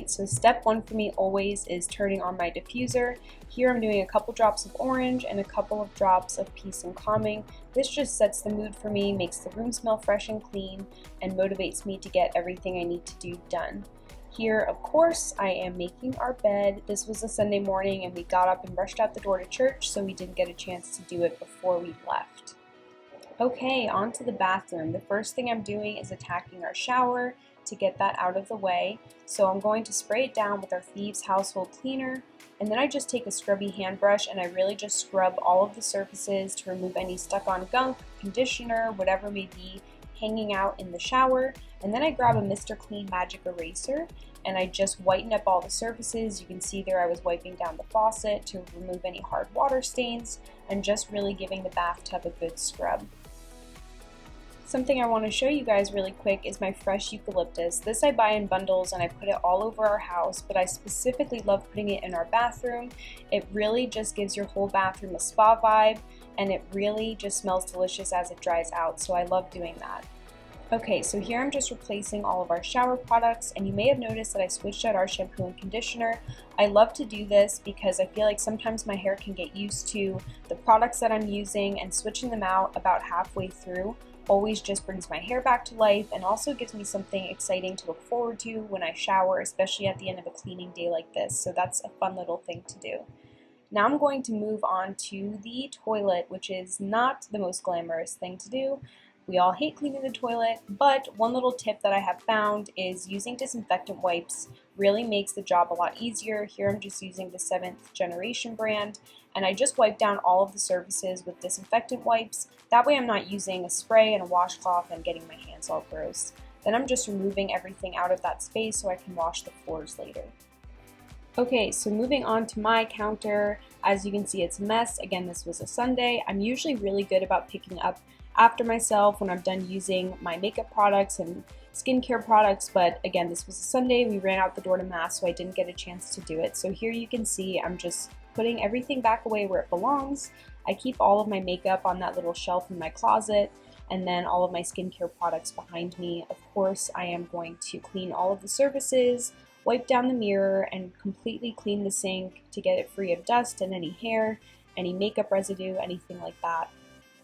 Alright, so step one for me always is turning on my diffuser. Here I'm doing a couple drops of orange and a couple of drops of peace and calming. This just sets the mood for me, makes the room smell fresh and clean, and motivates me to get everything I need to do done. Here, of course, I am making our bed. This was a Sunday morning and we got up and rushed out the door to church, so we didn't get a chance to do it before we left. Okay, on to the bathroom. The first thing I'm doing is attacking our shower to get that out of the way. So I'm going to spray it down with our Thieves household cleaner, and then I just take a scrubby hand brush and I really just scrub all of the surfaces to remove any stuck-on gunk, conditioner, whatever may be hanging out in the shower. And then I grab a Mr. Clean Magic Eraser and I just whiten up all the surfaces. You can see there I was wiping down the faucet to remove any hard water stains and just really giving the bathtub a good scrub. Something I want to show you guys really quick is my fresh eucalyptus. This I buy in bundles and I put it all over our house, but I specifically love putting it in our bathroom. It really just gives your whole bathroom a spa vibe, and it really just smells delicious as it dries out, so I love doing that. Okay, so here I'm just replacing all of our shower products, and you may have noticed that I switched out our shampoo and conditioner. I love to do this because I feel like sometimes my hair can get used to the products that I'm using, and switching them out about halfway through always just brings my hair back to life and also gives me something exciting to look forward to when I shower, especially at the end of a cleaning day like this. So that's a fun little thing to do. Now I'm going to move on to the toilet, which is not the most glamorous thing to do. We all hate cleaning the toilet, but one little tip that I have found is using disinfectant wipes really makes the job a lot easier. Here I'm just using the 7th generation brand, and I just wipe down all of the surfaces with disinfectant wipes. That way I'm not using a spray and a washcloth and getting my hands all gross. Then I'm just removing everything out of that space so I can wash the floors later. Okay, so moving on to my counter. As you can see, it's a mess. Again, this was a Sunday. I'm usually really good about picking up after myself when I'm done using my makeup products and skincare products, but again, this was a Sunday. We ran out the door to mass, so I didn't get a chance to do it. So here you can see I'm just putting everything back away where it belongs. I keep all of my makeup on that little shelf in my closet, and then all of my skincare products behind me. Of course, I am going to clean all of the surfaces, wipe down the mirror, and completely clean the sink to get it free of dust and any hair, any makeup residue, anything like that.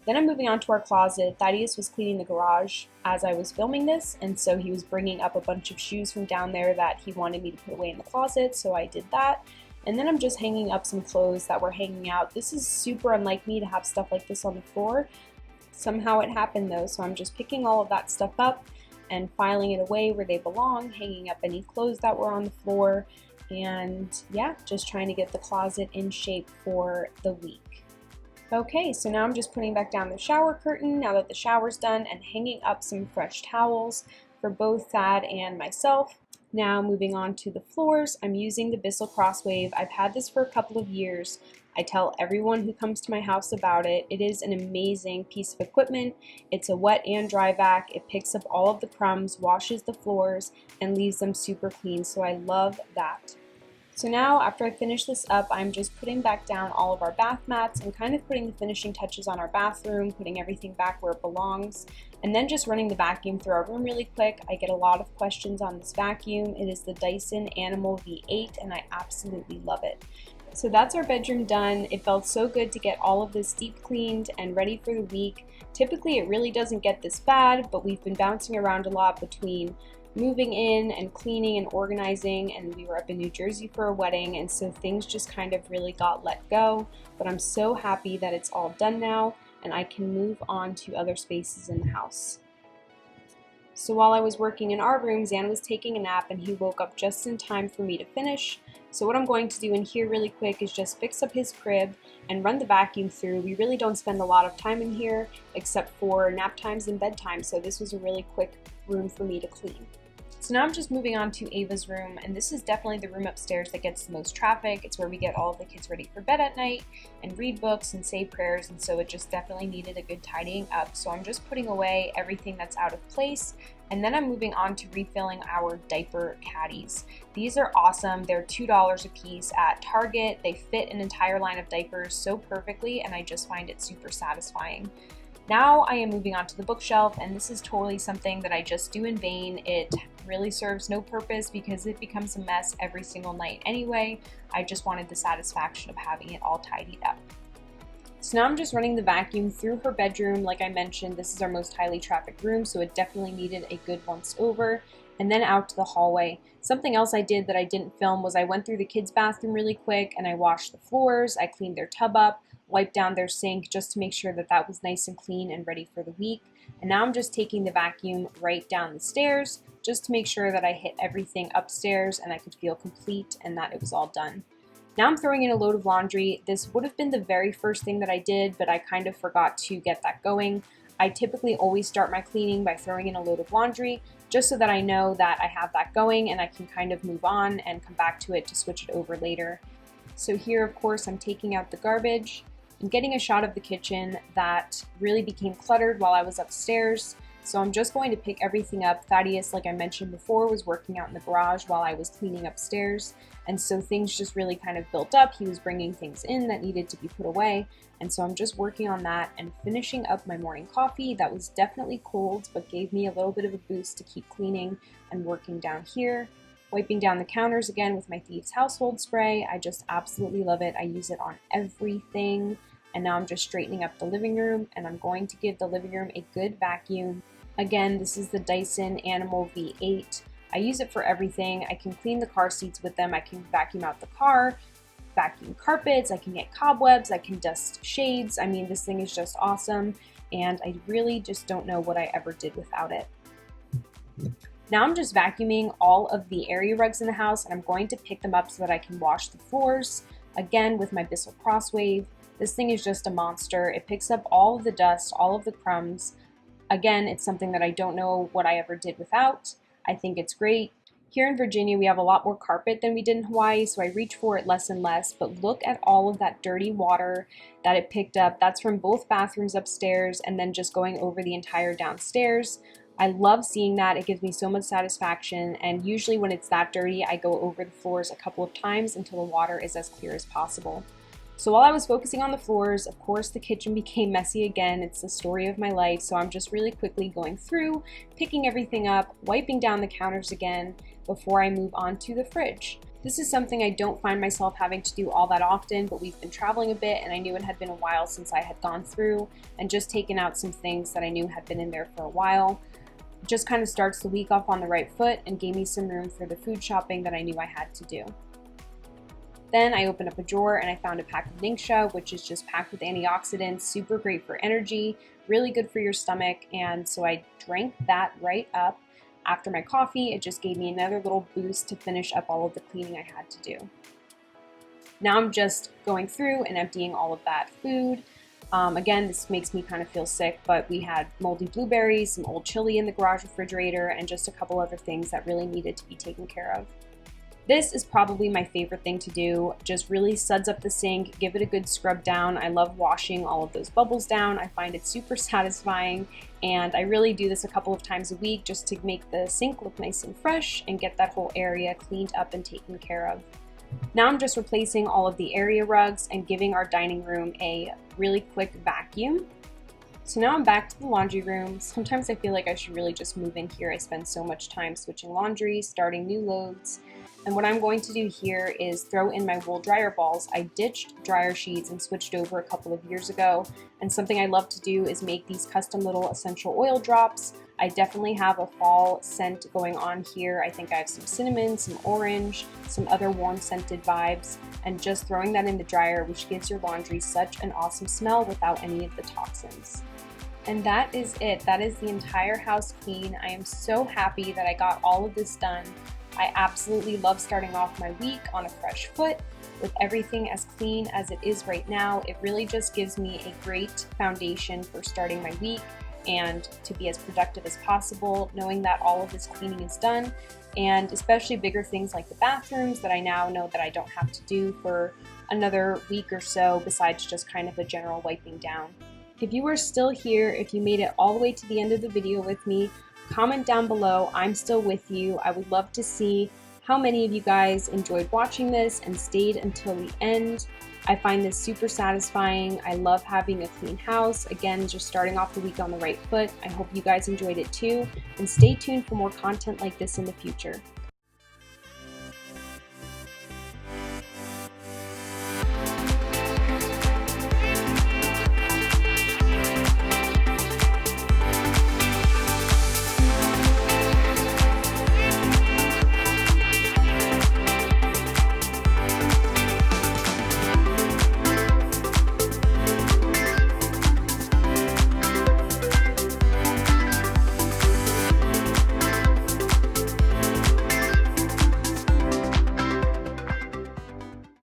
Then I'm moving on to our closet. Thaddeus was cleaning the garage as I was filming this, and so he was bringing up a bunch of shoes from down there that he wanted me to put away in the closet, so I did that. And then I'm just hanging up some clothes that were hanging out. This is super unlike me to have stuff like this on the floor. Somehow it happened though, so I'm just picking all of that stuff up and filing it away where they belong, hanging up any clothes that were on the floor, and yeah, just trying to get the closet in shape for the week. Okay, so now I'm just putting back down the shower curtain now that the shower's done, and hanging up some fresh towels for both Thad and myself. Now moving on to the floors, I'm using the Bissell Crosswave. I've had this for a couple of years. I tell everyone who comes to my house about it. It is an amazing piece of equipment. It's a wet and dry vac. It picks up all of the crumbs, washes the floors, and leaves them super clean, so I love that. So now, after I finish this up, I'm just putting back down all of our bath mats and kind of putting the finishing touches on our bathroom, putting everything back where it belongs, and then just running the vacuum through our room really quick. I get a lot of questions on this vacuum. It is the Dyson Animal V8, and I absolutely love it. So that's our bedroom done. It felt so good to get all of this deep cleaned and ready for the week. Typically, it really doesn't get this bad, but we've been bouncing around a lot between moving in and cleaning and organizing, and we were up in New Jersey for a wedding, and so things just kind of really got let go. But I'm so happy that it's all done now and I can move on to other spaces in the house. So while I was working in our room, Zan was taking a nap and he woke up just in time for me to finish. So what I'm going to do in here really quick is just fix up his crib and run the vacuum through. We really don't spend a lot of time in here except for nap times and bedtime, so this was a really quick room for me to clean. So now I'm just moving on to Ava's room, and this is definitely the room upstairs that gets the most traffic. It's where we get all of the kids ready for bed at night and read books and say prayers, and so it just definitely needed a good tidying up. So I'm just putting away everything that's out of place, and then I'm moving on to refilling our diaper caddies. These are awesome. They're $2 a piece at Target. They fit an entire line of diapers so perfectly, and I just find it super satisfying. Now I am moving on to the bookshelf, and this is totally something that I just do in vain. It really serves no purpose because it becomes a mess every single night anyway. I just wanted the satisfaction of having it all tidied up. So now I'm just running the vacuum through her bedroom. Like I mentioned, this is our most highly trafficked room, so it definitely needed a good once over. And then out to the hallway. Something else I did that I didn't film was I went through the kids' bathroom really quick and I washed the floors, I cleaned their tub up, wiped down their sink just to make sure that that was nice and clean and ready for the week. And now I'm just taking the vacuum right down the stairs just to make sure that I hit everything upstairs and I could feel complete and that it was all done. Now I'm throwing in a load of laundry. This would have been the very first thing that I did, but I kind of forgot to get that going. I typically always start my cleaning by throwing in a load of laundry, just so that I know that I have that going and I can kind of move on and come back to it to switch it over later. So here, of course, I'm taking out the garbage and getting a shot of the kitchen that really became cluttered while I was upstairs. So I'm just going to pick everything up. Thaddeus, like I mentioned before, was working out in the garage while I was cleaning upstairs. And so things just really kind of built up. He was bringing things in that needed to be put away. And so I'm just working on that and finishing up my morning coffee. That was definitely cold, but gave me a little bit of a boost to keep cleaning and working down here. Wiping down the counters again with my Thieves household spray. I just absolutely love it. I use it on everything. And now I'm just straightening up the living room, and I'm going to give the living room a good vacuum. Again, this is the Dyson Animal V8. I use it for everything. I can clean the car seats with them. I can vacuum out the car, vacuum carpets, I can get cobwebs, I can dust shades. I mean, this thing is just awesome, and I really just don't know what I ever did without it. Now I'm just vacuuming all of the area rugs in the house, and I'm going to pick them up so that I can wash the floors, again with my Bissell Crosswave. This thing is just a monster. It picks up all of the dust, all of the crumbs. Again, it's something that I don't know what I ever did without. I think it's great. Here in Virginia, we have a lot more carpet than we did in Hawaii, so I reach for it less and less, but look at all of that dirty water that it picked up. That's from both bathrooms upstairs and then just going over the entire downstairs. I love seeing that. It gives me so much satisfaction, and usually when it's that dirty, I go over the floors a couple of times until the water is as clear as possible. So while I was focusing on the floors, of course the kitchen became messy again. It's the story of my life, so I'm just really quickly going through, picking everything up, wiping down the counters again before I move on to the fridge. This is something I don't find myself having to do all that often, but we've been traveling a bit and I knew it had been a while since I had gone through and just taken out some things that I knew had been in there for a while. Just kind of starts the week off on the right foot and gave me some room for the food shopping that I knew I had to do. Then I opened up a drawer and I found a pack of Ningxia, which is just packed with antioxidants, super great for energy, really good for your stomach, and so I drank that right up. After my coffee, it just gave me another little boost to finish up all of the cleaning I had to do. Now I'm just going through and emptying all of that food. Again, this makes me kind of feel sick, but we had moldy blueberries, some old chili in the garage refrigerator, and just a couple other things that really needed to be taken care of. This is probably my favorite thing to do. Just really suds up the sink, give it a good scrub down. I love washing all of those bubbles down. I find it super satisfying, and I really do this a couple of times a week just to make the sink look nice and fresh and get that whole area cleaned up and taken care of. Now I'm just replacing all of the area rugs and giving our dining room a really quick vacuum. So now I'm back to the laundry room. Sometimes I feel like I should really just move in here. I spend so much time switching laundry, starting new loads. And what I'm going to do here is throw in my wool dryer balls. I ditched dryer sheets and switched over a couple of years ago. And something I love to do is make these custom little essential oil drops. I definitely have a fall scent going on here. I think I have some cinnamon, some orange, some other warm scented vibes, and just throwing that in the dryer, which gives your laundry such an awesome smell without any of the toxins. And that is it. That is the entire house clean. I am so happy that I got all of this done. I absolutely love starting off my week on a fresh foot with everything as clean as it is right now. It really just gives me a great foundation for starting my week and to be as productive as possible, knowing that all of this cleaning is done, and especially bigger things like the bathrooms that I now know that I don't have to do for another week or so, besides just kind of a general wiping down. If you are still here, if you made it all the way to the end of the video with me, comment down below. I'm still with you. I would love to see how many of you guys enjoyed watching this and stayed until the end. I find this super satisfying. I love having a clean house. Again, just starting off the week on the right foot. I hope you guys enjoyed it too, and stay tuned for more content like this in the future.